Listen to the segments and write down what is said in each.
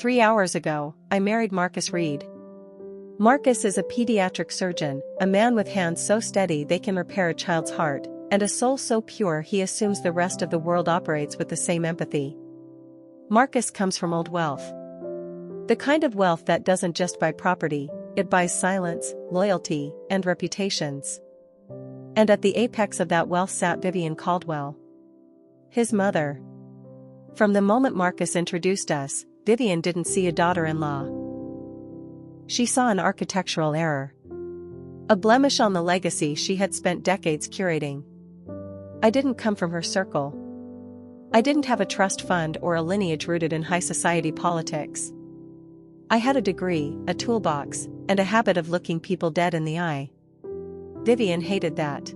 3 hours ago, I married Marcus Reed. Marcus is a pediatric surgeon, a man with hands so steady they can repair a child's heart, and a soul so pure he assumes the rest of the world operates with the same empathy. Marcus comes from old wealth. The kind of wealth that doesn't just buy property, it buys silence, loyalty, and reputations. And at the apex of that wealth sat Vivien Caldwell, his mother. From the moment Marcus introduced us, Vivien didn't see a daughter-in-law. She saw an architectural error. A blemish on the legacy she had spent decades curating. I didn't come from her circle. I didn't have a trust fund or a lineage rooted in high society politics. I had a degree, a toolbox, and a habit of looking people dead in the eye. Vivien hated that.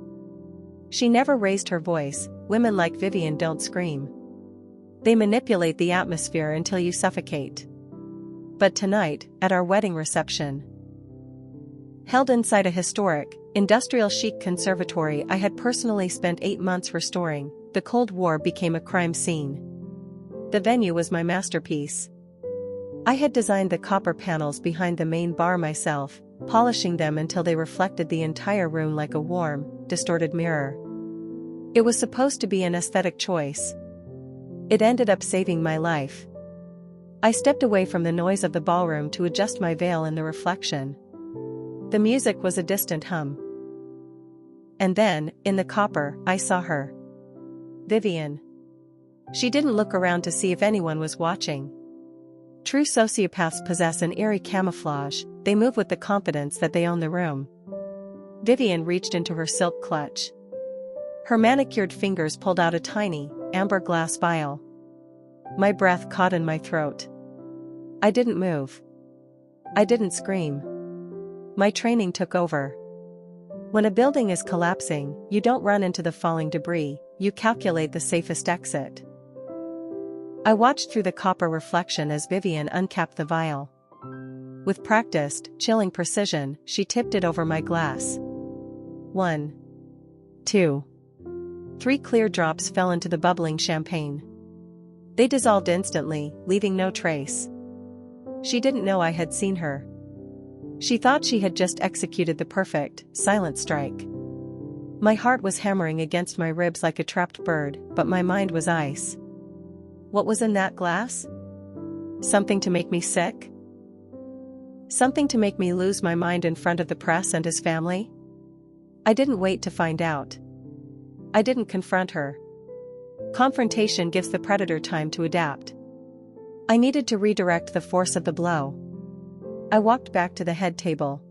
She never raised her voice. Women like Vivien don't scream. They manipulate the atmosphere until you suffocate. But tonight, at our wedding reception, held inside a historic, industrial chic conservatory I had personally spent 8 months restoring, the Cold War became a crime scene. The venue was my masterpiece. I had designed the copper panels behind the main bar myself, polishing them until they reflected the entire room like a warm, distorted mirror. It was supposed to be an aesthetic choice. It ended up saving my life. I stepped away from the noise of the ballroom to adjust my veil in the reflection. The music was a distant hum. And then, in the copper, I saw her. Vivien. She didn't look around to see if anyone was watching. True sociopaths possess an eerie camouflage, they move with the confidence that they own the room. Vivien reached into her silk clutch. Her manicured fingers pulled out a tiny, amber glass vial. My breath caught in my throat. I didn't move. I didn't scream. My training took over. When a building is collapsing, you don't run into the falling debris, you calculate the safest exit. I watched through the copper reflection as Vivien uncapped the vial. With practiced, chilling precision, she tipped it over my glass. 1, 2, 3 clear drops fell into the bubbling champagne. They dissolved instantly, leaving no trace. She didn't know I had seen her. She thought she had just executed the perfect, silent strike. My heart was hammering against my ribs like a trapped bird, but my mind was ice. What was in that glass? Something to make me sick? Something to make me lose my mind in front of the press and his family? I didn't wait to find out. I didn't confront her. Confrontation gives the predator time to adapt. I needed to redirect the force of the blow. I walked back to the head table.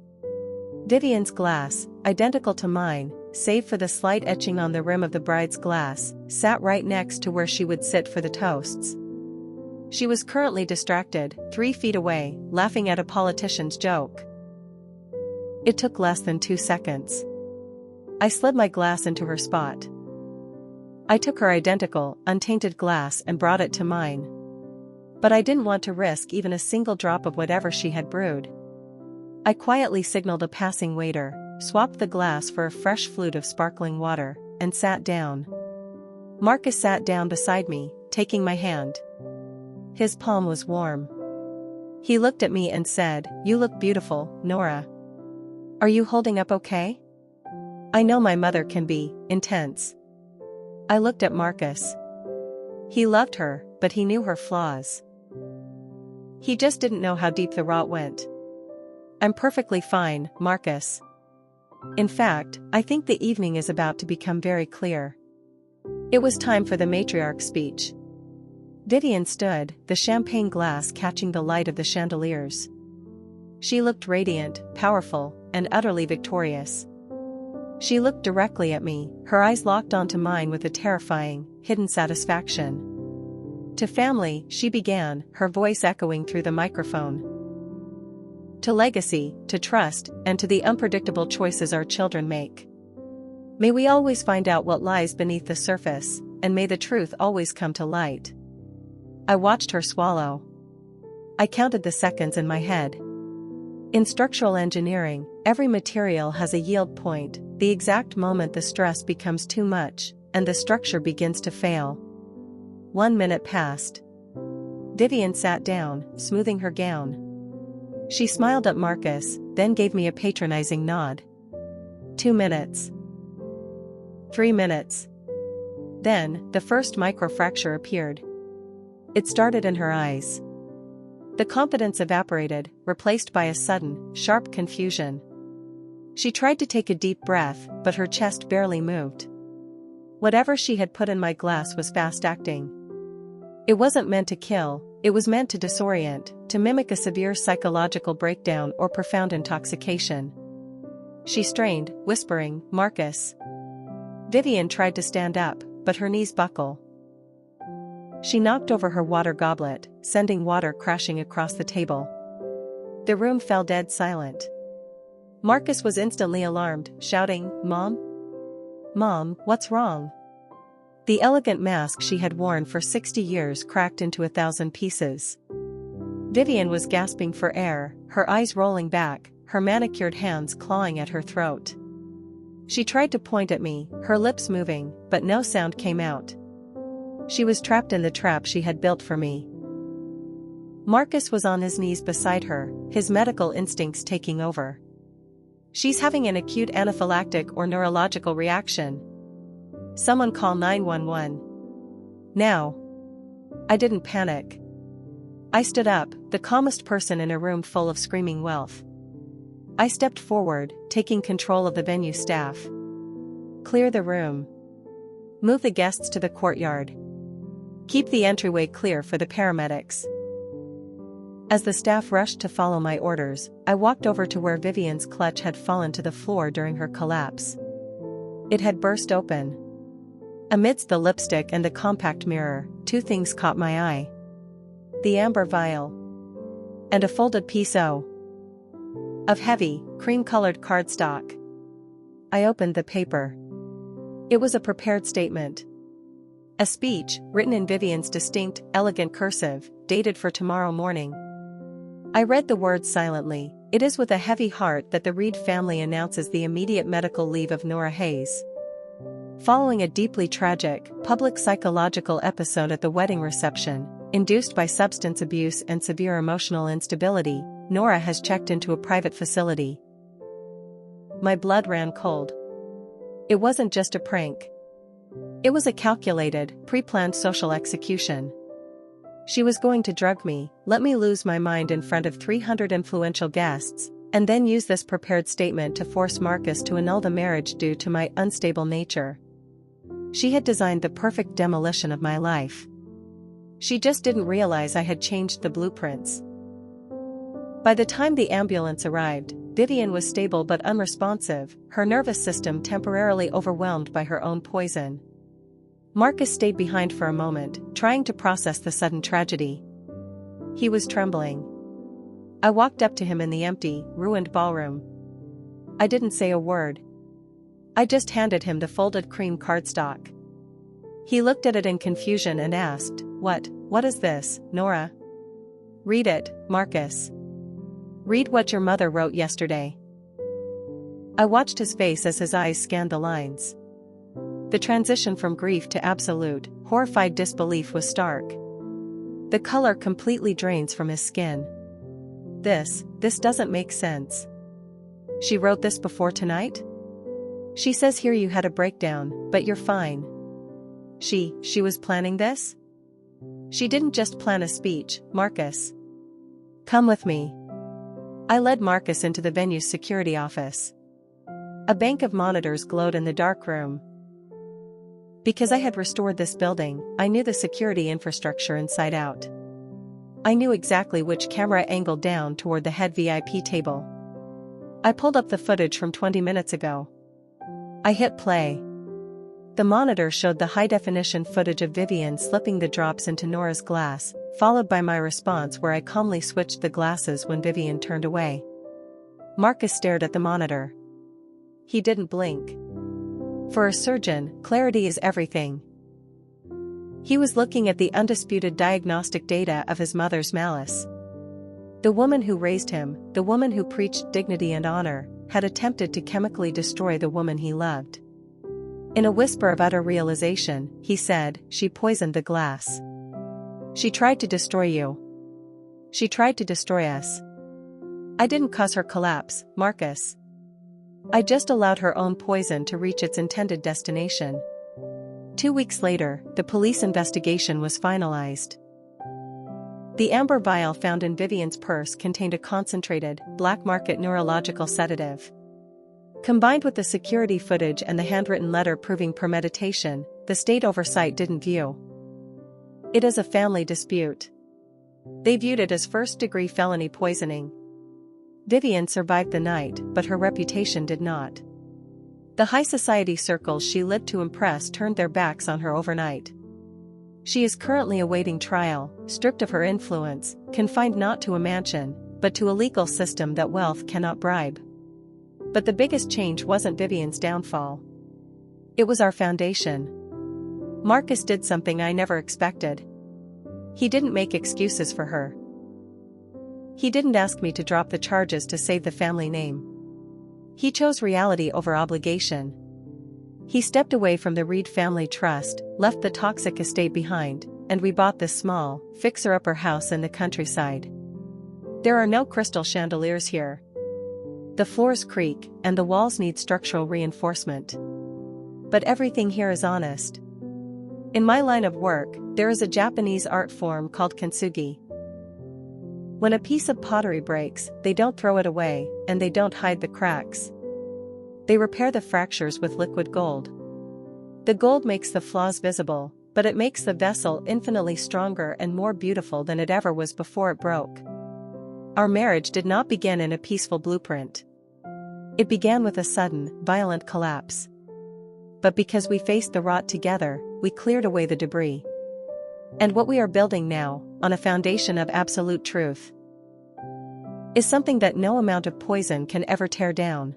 Vivien's glass, identical to mine, save for the slight etching on the rim of the bride's glass, sat right next to where she would sit for the toasts. She was currently distracted, 3 feet away, laughing at a politician's joke. It took less than 2 seconds. I slid my glass into her spot. I took her identical, untainted glass and brought it to mine. But I didn't want to risk even a single drop of whatever she had brewed. I quietly signaled a passing waiter, swapped the glass for a fresh flute of sparkling water, and sat down. Marcus sat down beside me, taking my hand. His palm was warm. He looked at me and said, "You look beautiful, Nora. Are you holding up okay?" I know my mother can be intense. I looked at Marcus. He loved her, but he knew her flaws. He just didn't know how deep the rot went. I'm perfectly fine, Marcus. In fact, I think the evening is about to become very clear. It was time for the Matriarch speech. Vivien stood, the champagne glass catching the light of the chandeliers. She looked radiant, powerful, and utterly victorious. She looked directly at me, her eyes locked onto mine with a terrifying, hidden satisfaction. To family, she began, her voice echoing through the microphone. To legacy, to trust, and to the unpredictable choices our children make. May we always find out what lies beneath the surface, and may the truth always come to light. I watched her swallow. I counted the seconds in my head. In structural engineering, every material has a yield point, the exact moment the stress becomes too much, and the structure begins to fail. 1 minute passed. Vivien sat down, smoothing her gown. She smiled at Marcus, then gave me a patronizing nod. 2 minutes. 3 minutes. Then, the first microfracture appeared. It started in her eyes. The confidence evaporated, replaced by a sudden, sharp confusion. She tried to take a deep breath, but her chest barely moved. Whatever she had put in my glass was fast-acting. It wasn't meant to kill, it was meant to disorient, to mimic a severe psychological breakdown or profound intoxication. She strained, whispering, "Marcus." Vivien tried to stand up, but her knees buckled. She knocked over her water goblet, sending water crashing across the table. The room fell dead silent. Marcus was instantly alarmed, shouting, "Mom? Mom, what's wrong?" The elegant mask she had worn for 60 years cracked into 1,000 pieces. Vivien was gasping for air, her eyes rolling back, her manicured hands clawing at her throat. She tried to point at me, her lips moving, but no sound came out. She was trapped in the trap she had built for me. Marcus was on his knees beside her, his medical instincts taking over. "She's having an acute anaphylactic or neurological reaction. Someone call 911. Now." I didn't panic. I stood up, the calmest person in a room full of screaming wealth. I stepped forward, taking control of the venue staff. "Clear the room. Move the guests to the courtyard. Keep the entryway clear for the paramedics." As the staff rushed to follow my orders, I walked over to where Vivien's clutch had fallen to the floor during her collapse. It had burst open. Amidst the lipstick and the compact mirror, 2 things caught my eye. The amber vial. And a folded piece of heavy, cream-colored cardstock. I opened the paper. It was a prepared statement. A speech, written in Vivien's distinct, elegant cursive, dated for tomorrow morning. I read the words silently. "It is with a heavy heart that the Reed family announces the immediate medical leave of Nora Hayes. Following a deeply tragic, public psychological episode at the wedding reception, induced by substance abuse and severe emotional instability, Nora has checked into a private facility." My blood ran cold. It wasn't just a prank. It was a calculated, pre-planned social execution. She was going to drug me, let me lose my mind in front of 300 influential guests, and then use this prepared statement to force Marcus to annul the marriage due to my unstable nature. She had designed the perfect demolition of my life. She just didn't realize I had changed the blueprints. By the time the ambulance arrived, Vivien was stable but unresponsive, her nervous system temporarily overwhelmed by her own poison. Marcus stayed behind for a moment, trying to process the sudden tragedy. He was trembling. I walked up to him in the empty, ruined ballroom. I didn't say a word. I just handed him the folded cream cardstock. He looked at it in confusion and asked, What is this, Nora?" "Read it, Marcus. Read what your mother wrote yesterday." I watched his face as his eyes scanned the lines. The transition from grief to absolute, horrified disbelief was stark. The color completely drains from his skin. This doesn't make sense. "She wrote this before tonight? She says here you had a breakdown, but you're fine. She was planning this? She didn't just plan a speech, Marcus. Come with me." I led Marcus into the venue's security office. A bank of monitors glowed in the dark room. Because I had restored this building, I knew the security infrastructure inside out. I knew exactly which camera angled down toward the head VIP table. I pulled up the footage from 20 minutes ago. I hit play. The monitor showed the high-definition footage of Vivien slipping the drops into Nora's glass, followed by my response where I calmly switched the glasses when Vivien turned away. Marcus stared at the monitor. He didn't blink. For a surgeon, clarity is everything. He was looking at the undisputed diagnostic data of his mother's malice. The woman who raised him, the woman who preached dignity and honor, had attempted to chemically destroy the woman he loved. In a whisper of utter realization, he said, "She poisoned the glass." She tried to destroy you. She tried to destroy us. I didn't cause her collapse, Marcus. I just allowed her own poison to reach its intended destination. 2 weeks later, the police investigation was finalized. The amber vial found in Vivien's purse contained a concentrated, black-market neurological sedative. Combined with the security footage and the handwritten letter proving premeditation, the state oversight didn't view it as a family dispute. They viewed it as first-degree felony poisoning. Vivien survived the night, but her reputation did not. The high society circles she lived to impress turned their backs on her overnight. She is currently awaiting trial, stripped of her influence, confined not to a mansion, but to a legal system that wealth cannot bribe. But the biggest change wasn't Vivien's downfall. It was our foundation. Marcus did something I never expected. He didn't make excuses for her. He didn't ask me to drop the charges to save the family name. He chose reality over obligation. He stepped away from the Reed family trust, left the toxic estate behind, and we bought this small, fixer-upper house in the countryside. There are no crystal chandeliers here. The floors creak, and the walls need structural reinforcement. But everything here is honest. In my line of work, there is a Japanese art form called Kintsugi. When a piece of pottery breaks, they don't throw it away, and they don't hide the cracks. They repair the fractures with liquid gold. The gold makes the flaws visible, but it makes the vessel infinitely stronger and more beautiful than it ever was before it broke. Our marriage did not begin in a peaceful blueprint. It began with a sudden, violent collapse. But because we faced the rot together, we cleared away the debris. And what we are building now, on a foundation of absolute truth, is something that no amount of poison can ever tear down.